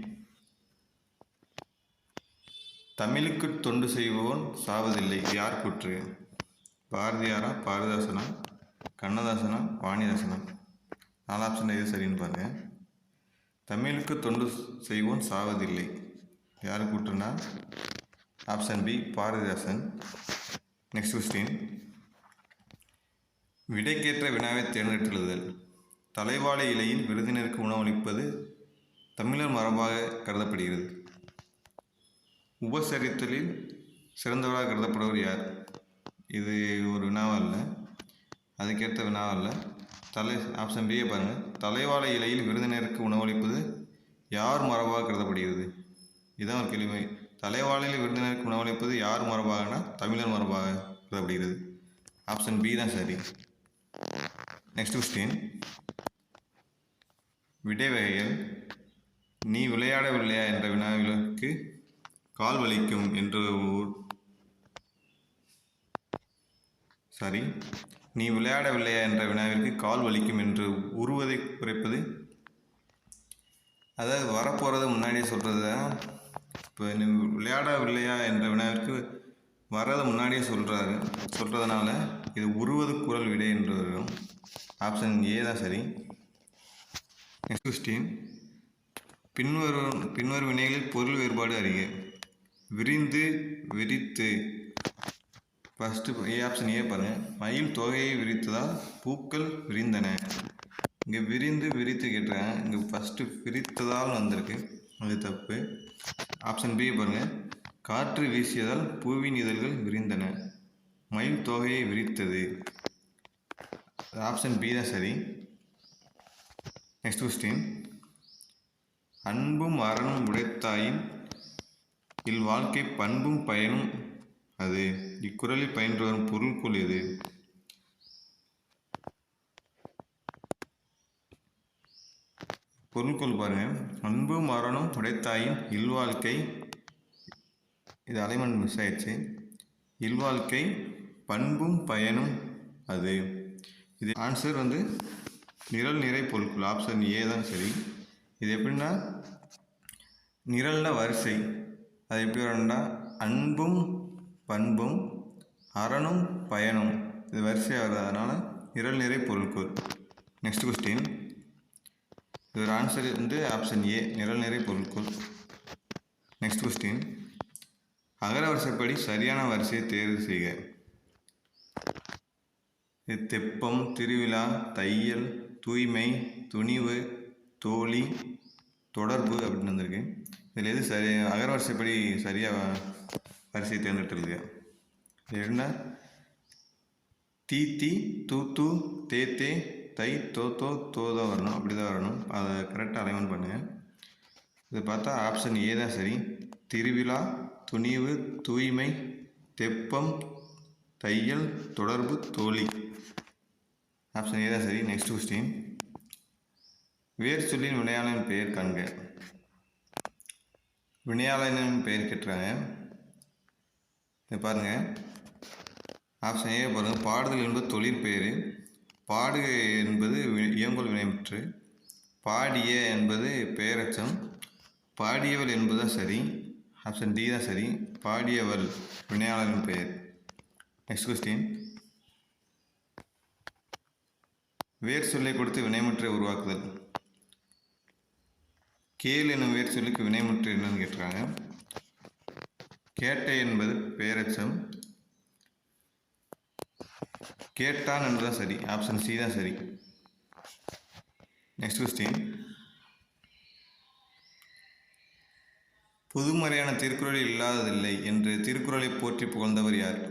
S1: தமிழுக்கு தொண்டு செய்வோன் சாவதில்லை, யார் கூற்று? பாரதியாரா, பாரதிதாசனா, கண்ணதாசனா, வாணிதாசனா? 4 ஆப்ஷன் எது சரின்னு பாருங்கள். தமிழுக்கு தொண்டு செய்வோன் சாவதில்லை யார் கூற்றுனா option B Bharathidasan. Next question. விடைக்கேற்ற வினாவை தேர்ந்தெடுத்துள்ளதல். தலைவாழை இலையில் விருந்தினருக்கு உணவளிப்பது தமிழர் மரபாக கருதப்படுகிறது. உபசரித்தலில் சிறந்தவராக கருதப்படுவர் யார்? இது ஒரு வினாவா இல்லை, அதுக்கேற்ற வினாவா இல்லை. ஆப்ஷன் பியை பாருங்கள். தலைவாழை இலையில் விருந்தினருக்கு உணவளிப்பது யார் மரபாக கருதப்படுகிறது? இதுதான் ஒரு கேள்வி. தலைவாழையில் விருந்தினருக்கு உணவளிப்பது யார் மரபாகனா தமிழர் மரபாக கருதப்படுகிறது. ஆப்ஷன் பி தான் சரி. Next question. விடை வகைகள். நீ விளையாடவில்லையா என்ற வினாவிற்கு கால் வலிக்கும் என்று நீ விளையாடவில்லையா என்ற வினாவிற்கு கால் வலிக்கும் என்று உருவதை குறைப்பது. அதாவது வரப்போகிறத முன்னாடியே சொல்கிறது தான். இப்போ நீ விளையாடவில்லையா என்ற வினாவிற்கு வர்றதை முன்னாடியே சொல்கிறதுனால இது உருவது குரல் விடை என்று வரும். ஆப்ஷன் ஏ தான் சரி. Next question. பின்வரும் வினைகளில் பொருள் வேறுபாடு அறிக. விரிந்து, விரித்து. ஃபஸ்ட்டு ஏ ஆப்ஷன் ஏ பாருங்கள். மயில் தொகையை விரித்ததால் பூக்கள் விரிந்தன. இங்கே விரிந்து விரித்து கேட்டிருக்காங்க, இங்கே ஃபஸ்ட்டு விரித்ததால் வந்திருக்கு, அது தப்பு. ஆப்ஷன் பி பாருங்கள். காற்று வீசியதால் பூவின் இதழ்கள் விரிந்தன. மயில் தொகையை விரித்தது. ஆப்ஷன் பி தான் சரி. Next question. அன்பும் அறனும் உடைத்தாயின் இல் வாழ்க்கை பண்பும் பயனும் அது. இக்குறளில் பயின்று வரும் பொருள்கொள் எது? பொருள்கொள் பாருங்கள். அன்பும் அறனும் உடைத்தாயின் இல்வாழ்க்கை, இது அலைமன் மிஸ் ஆயிடுச்சு. இல்வாழ்க்கை பண்பும் பயனும் அது. இது ஆன்சர் வந்து நிரல் நிறை பொருட்கள், ஆப்ஷன் ஏ தான் சரி. இது எப்படின்னா நிரல்ல வரிசை, அது எப்படி வரணும்னா அன்பும் பண்பும் அறனும் பயனும், இது வரிசையாக வருது, அதனால் நிரல் நிறை பொருட்கள். நெக்ஸ்ட் கொஸ்டின், இதோட ஆன்சர் வந்து ஆப்ஷன் ஏ, நிரல் நிறை பொருட்கள். நெக்ஸ்ட் கொஸ்டின், அகர வரிசைப்படி சரியான வரிசையை தேர்வு செய்க. இது தெப்பம், திருவிழா, தையல், தூய்மை, துணிவு, தோழி, தொடர்பு அப்படின்னு வந்திருக்கு. இதில் எது சரி, அகர வரிசைப்படி சரியாக வரிசையை தேர்ந்தெடுத்துருக்கு. என்ன தீ, தூ, தே, தை, தோதோ வரணும், அப்படி தான் வரணும். அதை கரெக்டாக அலைன்மெண்ட் பண்ணுங்கள். இது பார்த்தா ஆப்ஷன் ஏ தான் சரி. திருவிழா, துணிவு, தூய்மை, தெப்பம், தையல், தொடர்பு, தோழி, ஆப்ஷன் ஏ தான் சரி. நெக்ஸ்ட் கொஸ்டின், வேர் சொல்லின் வினையாளனின் பெயர் காண்க. வினையாளனின் பெயர் கேட்டுறாங்க. இதை பாருங்கள், ஆப்ஷன் ஏ பாருங்கள். பாடுதல் என்பது தொழிற்பெயர், பாடு என்பது இயங்கோல் வினைமுற்று, பாடிய என்பது பெயரச்சம், பாடியவள் என்பதுதான் சரி. ஆப்ஷன் டி தான் சரி. பாடியவள் வினையாளரின் பெயர். நெக்ஸ்ட் கொஸ்டின், வேர் சொல்லை கொடுத்து வினைமுற்றை உருவாக்குதல். கேள் என்னும் வேர் சொல்லுக்கு வினைமுற்று என்னன்னு கேட்டுறாங்க. கேட்டை என்பது பெயரச்சம், கேட்டான் என்பதுதான் சரி. ஆப்ஷன் சி தான் சரி. நெக்ஸ்ட் கொஸ்டின், புதுமறையான திருக்குறளில் இல்லாததில்லை என்று திருக்குறளை போற்றி புகழ்ந்தவர் யார்?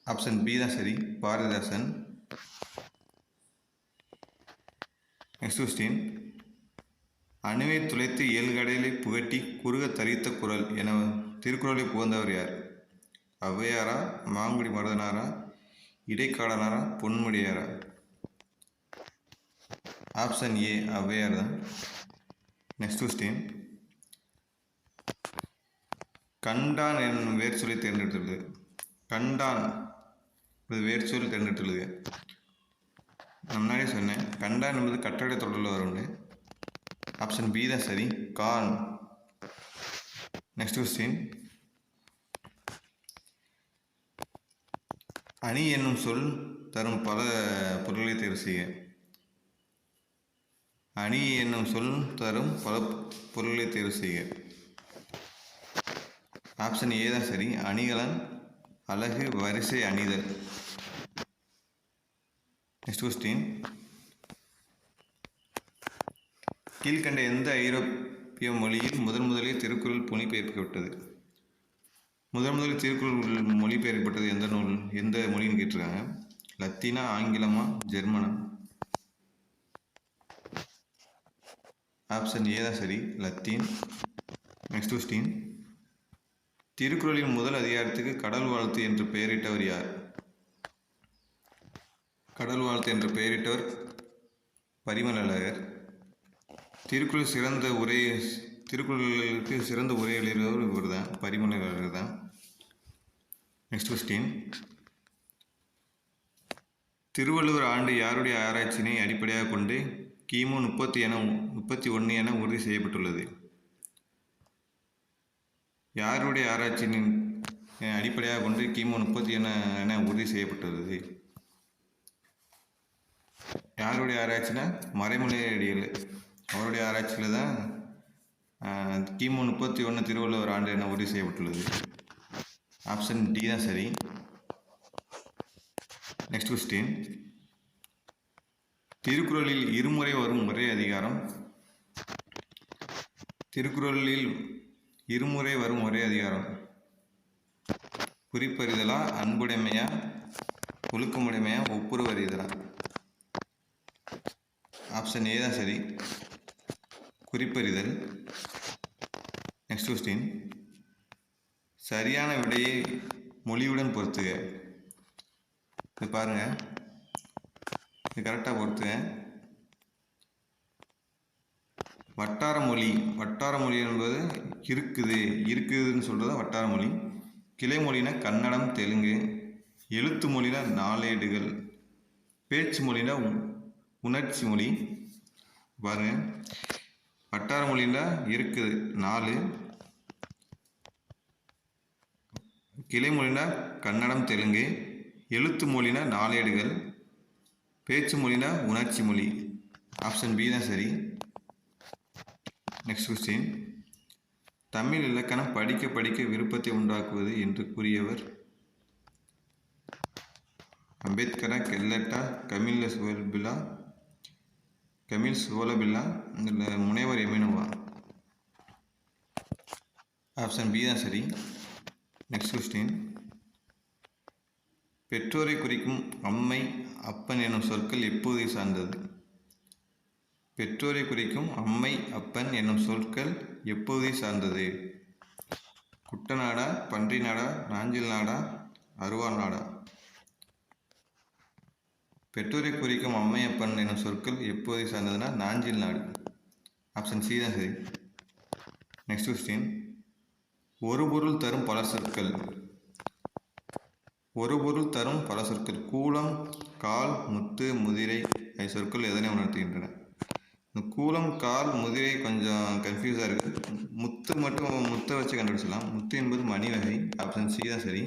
S1: ஆப்ஷன் பி தான் சரி. பாரதிதாசன். நெக்ஸ்ட் கொஸ்டின், அணுவை துளைத்து ஏழ்கடலை புகட்டி குறுக தரித்த குறள் என திருக்குறளை புகழ்ந்தவர் யார்? ஔவையாரா, மாங்குடி மருதனாரா, இடைக்காடனாரா, பொன்முடியாரா? ஆப்ஷன் ஏ, ஔவையார் தான். நெக்ஸ்ட் கொஸ்டின், கண்டான் என்னும் வேர் சொல்லி தேர்ந்தெடுத்துள்ளது. கண்டான் வேர் சொல்லி தேர்ந்தெடுத்துள்ளது. நான் முன்னாடியே சொன்னேன், கண்டான் என்பது கட்டளை தொடரில் வரும். ஆப்ஷன் பி தான் சரி. கான். நெக்ஸ்ட் கொஸ்டின், அணி என்னும் சொல் தரும் பல பொருள்களை தேர்வு செய்ய. அணி என்னும் சொல் தரும் பல பொருள்களை தேர்வு செய்க. ஆப்ஷன் ஏ தான் சரி. அணிகலன், அழகு, வரிசை, அணிதல். நெக்ஸ்ட் கொஸ்டின், கீழ்கண்ட எந்த ஐரோப்பிய மொழியில் முதலில் திருக்குறள் மொழிபெயர்க்கப்பட்டது? முதலில் திருக்குறள் மொழிபெயர்க்கப்பட்டது எந்த நூல், எந்த மொழின்னு கேட்டிருக்காங்க. லத்தீனா, ஆங்கிலமா, ஜெர்மனா? ஆப்ஷன் ஏ தான் சரி. லத்தீன். நெக்ஸ்ட் கொஸ்டின், திருக்குறளின் முதல் அதிகாரத்துக்கு கடல் வாழ்த்து என்று பெயரிட்டவர் யார்? கடல் வாழ்த்து என்று பெயரிட்டவர் பரிமளழகர். திருக்குறளுக்கு சிறந்த உரை எழுதியவர் இவர் தான், பரிமளழகர் தான். நெக்ஸ்ட் கொஸ்டின், திருவள்ளுவர் ஆண்டு யாருடைய ஆராய்ச்சியினை அடிப்படையாக கொண்டு கிமு 31 என உறுதி செய்யப்பட்டுள்ளது? யாருடைய ஆராய்ச்சியின் அடிப்படையாக கொண்டு கிமு 31 என உறுதி செய்யப்பட்டுள்ளது? யாருடைய ஆராய்ச்சினா மறைமலையடிகள், அவருடைய ஆராய்ச்சியில் தான் கிமு 31 திருவள்ளுவர் ஆண்டு என உறுதி செய்யப்பட்டுள்ளது. ஆப்ஷன் டி தான் சரி. நெக்ஸ்ட் கொஸ்டின், திருக்குறளில் இருமுறை வரும் ஒரே அதிகாரம். திருக்குறளில் இருமுறை வரும் ஒரே அதிகாரம் குறிப்பறிதலா, அன்புடைமையா, ஒழுக்கமுடைமையா, ஒப்புரவறிதலா? ஆப்ஷன் ஏ தான் சரி. குறிப்பறிதல். நெக்ஸ்ட் கொஸ்டின், சரியான விடையை மொழியுடன் பொறுத்துக. இது பாருங்க, இது கரெக்டாக பொறுத்துங்க. வட்டார மொழி என்பது இருக்குதுன்னு சொல்கிறதா வட்டார மொழி. கிளை மொழினா கன்னடம், தெலுங்கு. எழுத்து மொழினா நாளேடுகள். பேச்சு மொழினா உணர்ச்சி மொழி. பாருங்க, வட்டார மொழியில் இருக்குது 4. கிளை மொழினா கன்னடம், தெலுங்கு. எழுத்து மொழினா நாளேடுகள். பேச்சு மொழினா உணர்ச்சி மொழி. ஆப்ஷன் பி தான் சரி. Next question. தமிழ் இலக்கணம் படிக்க படிக்க விருப்பத்தை உண்டாக்குவது என்று கூறியவர்? அம்பேத்கரா, கெல்லட்டா, கமில் சோலபில்லா, முனைவர் எமினோவா? ஆப்ஷன் பி தான் சரி. Next question. பெற்றோரை குறிக்கும் அம்மை, அப்பன் என்னும் சொற்கள் எப்போதை சார்ந்தது? பெற்றோரை குறிக்கும் அம்மை, அப்பன் என்னும் சொற்கள் எப்போதை சார்ந்தது? குட்டநாடா, பன்றி நாடா, நாஞ்சில் நாடா, அருவாள் நாடா? பெற்றோரை குறிக்கும் அம்மை, அப்பன் என்னும் சொற்கள் எப்போதை சார்ந்ததுன்னா நாஞ்சில் நாடு. ஆப்ஷன் சி தான் சரி. Next question. ஒரு பொருள் தரும் பல சொற்கள். ஒரு பொருள் தரும் பல சொற்கள். கூலம், கால், முத்து, முதிரை ஆகிய சொற்கள் எதனை உணர்த்துகின்றன? இந்த கூலம், கால், முதிரை கொஞ்சம் கன்ஃபியூஸாக இருக்குது. முத்தை வச்சு கண்டுபிடிச்சலாம். முத்து என்பது மணி வகை. ஆப்ஷன் சி தான் சரி.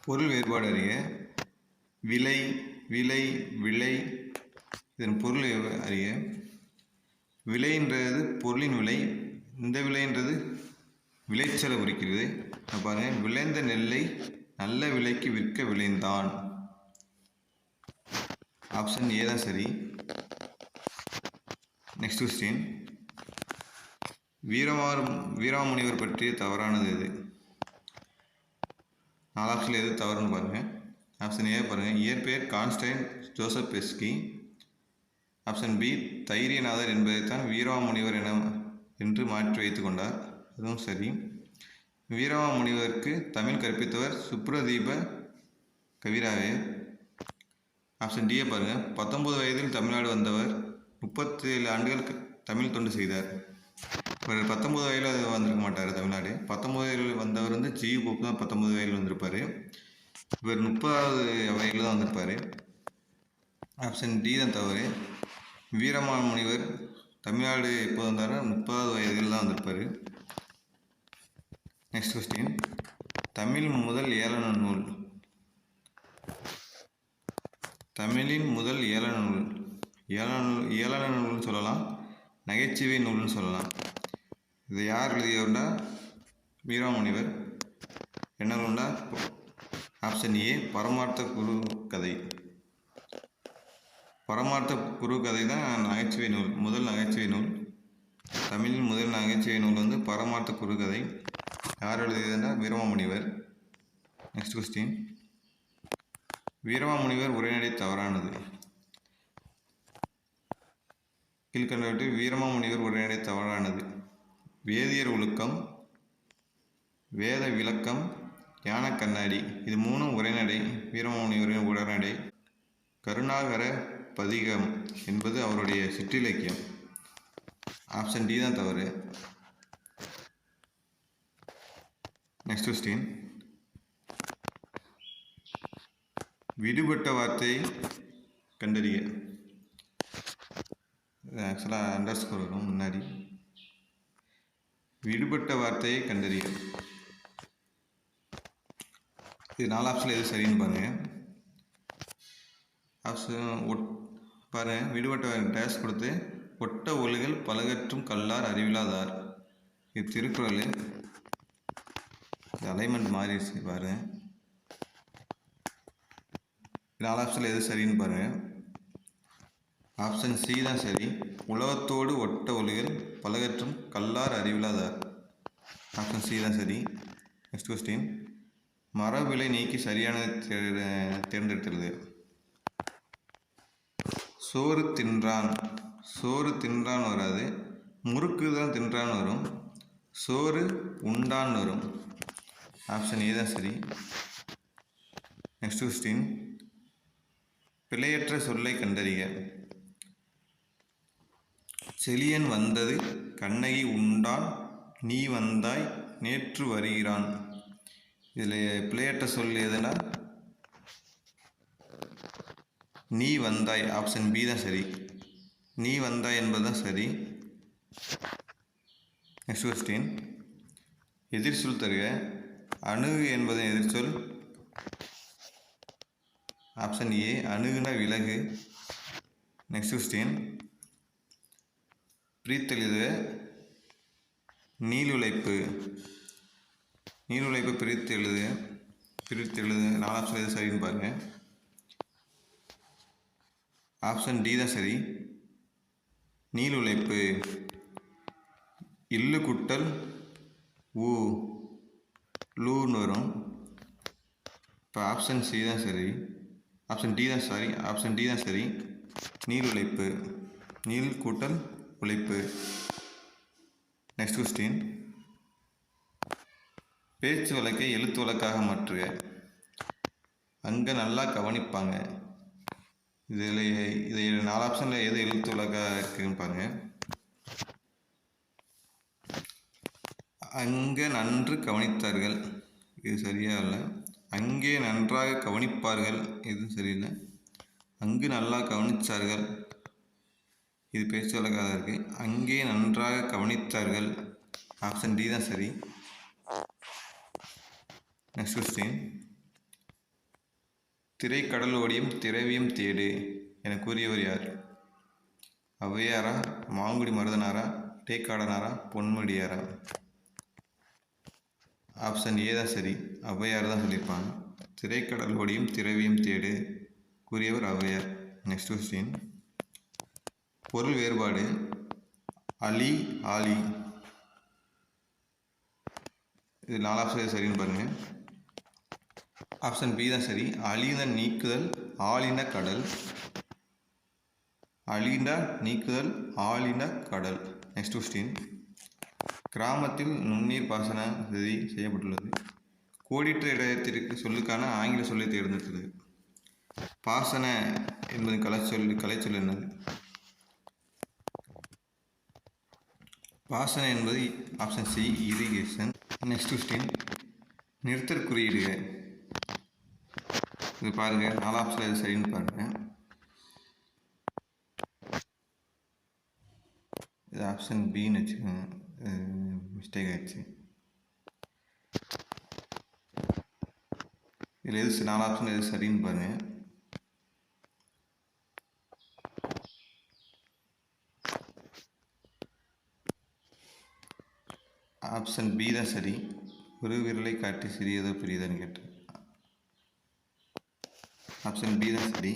S1: பொருள் வேறுபாடு அறிய. விலை, விலை, விலை, இதன் பொருள் அறிய. விலைன்றது பொருளின் விலை. இந்த விலைன்றது விளைச்சலை குறிக்கிறது. பாருங்க, விளைந்த நெல்லை நல்ல விலைக்கு விற்க விளைந்தான். ஆப்ஷன் ஏ தான் சரி. Next question. வீரமாமுனிவர் பற்றிய தவறானது எது? 4 ஆப்ஷனில் எது தவறுன்னு பாருங்க. ஆப்ஷன் ஏ பாருங்க, இயற்பெயர் கான்ஸ்டைன் ஜோசப் பெஸ்கி. ஆப்ஷன் பி, தைரியநாதர் என்பதைத்தான் வீரமாமுனிவர் என்று மாற்றி வைத்து கொண்டார். அதுவும் சரி. வீரமாமுனிவருக்கு தமிழ் கற்பித்தவர் சுப்ரதீப கவிராயர். ஆப்ஷன் டியை பாருங்கள், 19 வயதில் தமிழ்நாடு வந்தவர் 37 ஆண்டுகள் தமிழ் தொண்டு செய்தார். இவர் 19 வயதில் வந்திருக்க மாட்டார் தமிழ்நாடு. 19 வயதில் வந்தவர் ஜி போப்பு தான் 19 வயதில் வந்திருப்பார். இவர் 30வது வயதில் தான் வந்திருப்பார். ஆப்ஷன் டி தான் தவறு. வீரமாமுனிவர் தமிழ்நாடு எப்போ வந்தார்? 30வது வயதில் தான் வந்திருப்பார். Next question. தமிழ் முதல் ஏளன நூல். தமிழின் முதல் ஏளன நூல். ஏளன நூல்னு சொல்லலாம், நகைச்சுவை நூல்னு சொல்லலாம். இதை யார் எழுதியவர்னா வீரமாமுனிவர். என்ன நூல்னா? ஆப்ஷன் ஏ, பரமார்த்த குரு கதை. பரமார்த்த குரு கதை தான் நகைச்சுவை நூல், முதல் நகைச்சுவை நூல். தமிழின் முதல் நகைச்சுவை நூல் பரமார்த்த குரு கதை. யார் எழுதியதுன்னா வீரமாமுனிவர். Next question. வீரமாமுனிவர் உரைநடை தவறானது. கீழ்கண்டவற்றில் வீரமாமுனிவர் உரைநடை தவறானது. வேதியர் ஒழுக்கம், வேத விளக்கம், ஞான கண்ணாடி. இது 3 உரைநடை. வீரமாமுனிவரின் உரைநடை. கருணாகர பதிகம் என்பது அவருடைய சிற்றிலக்கியம். ஆப்ஷன் டி தான் தவறு. Next question. விடுபட்ட வார்த்தையை கண்டறிய. ஆக்சுவலாக அண்டர்ஸ்கோர் வரும் முன்னாடி. விடுபட்ட வார்த்தையை கண்டறிய. இது 4 ஆப்ஷனில் எது சரின்னு பாருங்க. ஆப்ஷன் பாருங்க, விடுபட்ட டேஷ் கொடுத்து ஒட்ட ஒழுகல் பலகற்றும் கல்லார் அறிவிலாதார். இது திருக்குறள். அலைன்மெண்ட் மாறிடுச்சு பாருங்க. 4 ஆப்ஷனில் எது சரின்னு பாருங்க. ஆப்ஷன் சி தான் சரி. உலகத்தோடு ஒட்ட ஒழுகல் பலகற்றும் கல்லார் அறிவிலாதார். ஆப்ஷன் சி தான் சரி. Next question. மரபிலை நீக்கி சரியானதை தேர்ந்தெடுத்துள்ளது. சோறு தின்றான். சோறு தின்றான் வராது, முறுக்கு தான் தின்றான் வரும். சோறு உண்டான் வரும். ஆப்ஷன் ஏ தான் சரி. Next question. பிழையற்ற சொல்லை கண்டறிக. செலியன் வந்தது, கண்ணகி உண்டான், நீ வந்தாய் நேற்று வருகிறான். இதில் பிள்ளையற்ற சொல் எதுனா நீ வந்தாய். ஆப்ஷன் பி தான் சரி. நீ வந்தாய் என்பது தான் சரி. Next question. எதிர்ச்சொல் தருக. அணுகு என்பதன் எதிர்ச்சொல் ஆப்ஷன் ஏ அணுகுன விலகு. Next question. பிரித்தெழுத நீளுழைப்பு. நீளுழைப்பு பிரித்தெழுது 4 ஆப்ஷன் எது சரின்னு பாருங்க. ஆப்ஷன் டி தான் சரி. நீளுழைப்பு இல்லு குட்டல் ஊ லூன்னு வரும். இப்போ ஆப்ஷன் சி தான் சரி. ஆப்ஷன் டி தான் சரி. நீளுழைப்பு நீள் கூட்டல் உழைப்பு. Next question. பேச்சு வழக்கை எழுத்து வழக்காக மாற்றுக. அங்கே நல்லா கவனிப்பாங்க. இதில் 4 ஆப்ஷனில் எது எழுத்து வழக்காக இருக்குதுன்னு பாருங்கள். அங்கே நன்று கவனித்தார்கள், இது சரியா இல்லை. அங்கே நன்றாக கவனிப்பார்கள், இது சரியில்லை. அங்கு நல்லா கவனித்தார்கள், இது பேச்சு வழக்காக இருக்குது. அங்கே நன்றாக கவனித்தார்கள், ஆப்ஷன் டி தான் சரி. Next question. திரைக்கடல் ஓடியும் திரவியம் தேடு என கூறியவர் யார்? ஔவையாரா, மாங்குடி மருதனாரா, இடைக்காடனாரா, பொன்முடியாரா? ஆப்ஷன் ஏ தான் சரி. ஔவையார் தான் சொல்லியிருப்பாங்க. திரைக்கடல் ஓடியும் திரவியம் தேடு கூறியவர் ஔவையார். Next question. பொருள் வேறுபாடு அலி ஆலி. இது 4 ஆப்ஷன் சரின்னு பாருங்கள். ஆப்ஷன் பி தான் சரி. அழிந்த நீக்குதல் ஆளின கடல். அழிந்த நீக்குதல் ஆளின கடல். Next question. கிராமத்தில் நுண்ணீர் பாசன வசதி செய்யப்பட்டுள்ளது. கோடிட்ட இடத்திற்கு சொல்லுக்கான ஆங்கில சொல்லை தேர்ந்தெடுத்தது. பாசன என்பது கலைச்சொல் என்னது? பாசன என்பது option C irrigation. Next question. நிறுத்தற் குறியீடுக. இது பாருங்கள், 4 ஆப்ஷன் எது சரின்னு பாருங்கள். இது ஆப்ஷன் பின்னு வச்சுக்கோங்க, மிஸ்டேக் ஆயிடுச்சு. இதில் எது 4 ஆப்ஷன் எது சரின்னு பாருங்கள். ஆப்ஷன் பி தான் சரி. ஒரு விரலை காட்டி சிறியதோ பெரியதான்னு கேட்டேன். ஆப்ஷன் பி தான் சரி.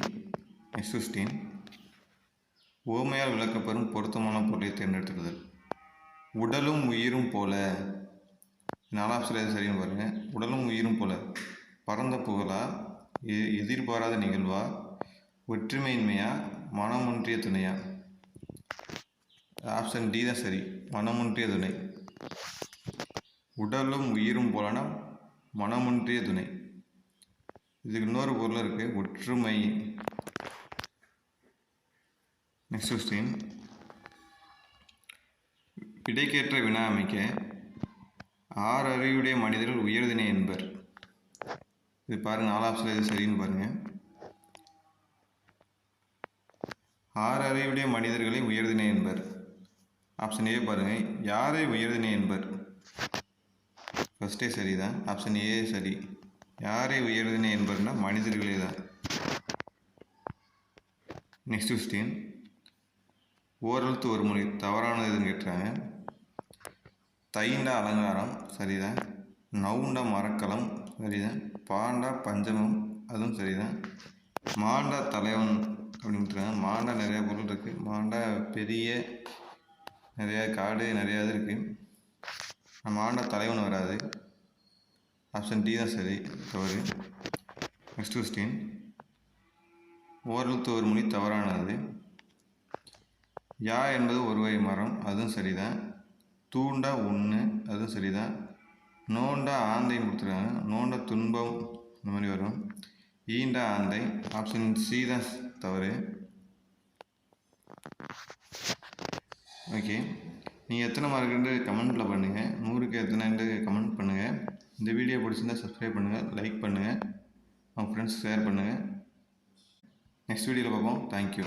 S1: Next question. ஓமையால் விளக்கப்பெறும் பொருத்தமான பொருளை தேர்ந்தெடுத்துள்ளது. உடலும் உயிரும் போல. 4 ஆப்ஷன் எது சரின்னு பாருங்கள். உடலும் உயிரும் போல பரந்த புகழா, எதிர்பாராத நிகழ்வா, ஒற்றுமையின்மையா, மனமொன்றிய துணையா? ஆப்ஷன் டி தான் சரி. மனமொன்றிய துணை. உடலும் உயிரும் போலனா மனமொன்றிய துணை. இதுக்கு இன்னொரு பொருள் இருக்கு, ஒற்றுமை. Next question. விடைக்கேற்ற வினா அமைக்க 6 அறிவுடைய மனிதர்கள் உயர்திணை என்பர். இது பாருங்க, 4 ஆப்ஷன் எது சரின்னு பாருங்க. 6 அறிவுடைய மனிதர்களை உயர்திணை என்பர். ஆப்ஷன் ஏ பாருங்க. யாரை உயர்திணை என்பர்? ஃபர்ஸ்டே சரிதான். ஆப்ஷன் ஏ சரி. யாரை உயர்திணை என்பர்னா மனிதர்களே தான். Next question. ஓரெழுத்து ஒரு மொழி தவறானது எதுன்னு கேட்டுறாங்க. தைண்டா அலங்காரம் சரிதான். நவுண்டா மரக்கலம் சரிதான். பாண்டா பஞ்சமம் அதுவும் சரிதான். மாண்டா தலைவன் அப்படின்னு விட்டுறாங்க. மாண்டா நிறையா பொருள் இருக்குது. மாண்டா பெரிய நிறையா காடு நிறையா இது இருக்குது. மாண்டா தலைவன் வராது. ஆப்ஷன் டி தான் சரி, தவறு. Next question. ஓரெழுத்து ஒரு மொழி தவறானது. யா என்பது ஒரு வகை மரம், அதுவும் சரிதான். தூண்டா ஒன்று, அதுவும் சரிதான். நோண்டா ஆந்தைன்னு கொடுத்துருக்காங்க. நோண்டா துன்பம் இந்த மாதிரி வரும். ஈண்டா ஆந்தை, ஆப்ஷன் சி தான் தவறு. ஓகே. நீங்கள் எத்தனை மார்க்குன்னு கமெண்ட்டில் பண்ணுங்கள். 100க்கு எத்தனைன்ட்டு கமெண்ட் பண்ணுங்கள். இந்த வீடியோ பிடிச்சிருந்தா சப்ஸ்கிரைப் பண்ணுங்கள், லைக் பண்ணுங்கள், உங்கள் ஃப்ரெண்ட்ஸ் ஷேர் பண்ணுங்கள். நெக்ஸ்ட் வீடியோவில் பார்ப்போம். தேங்க்யூ.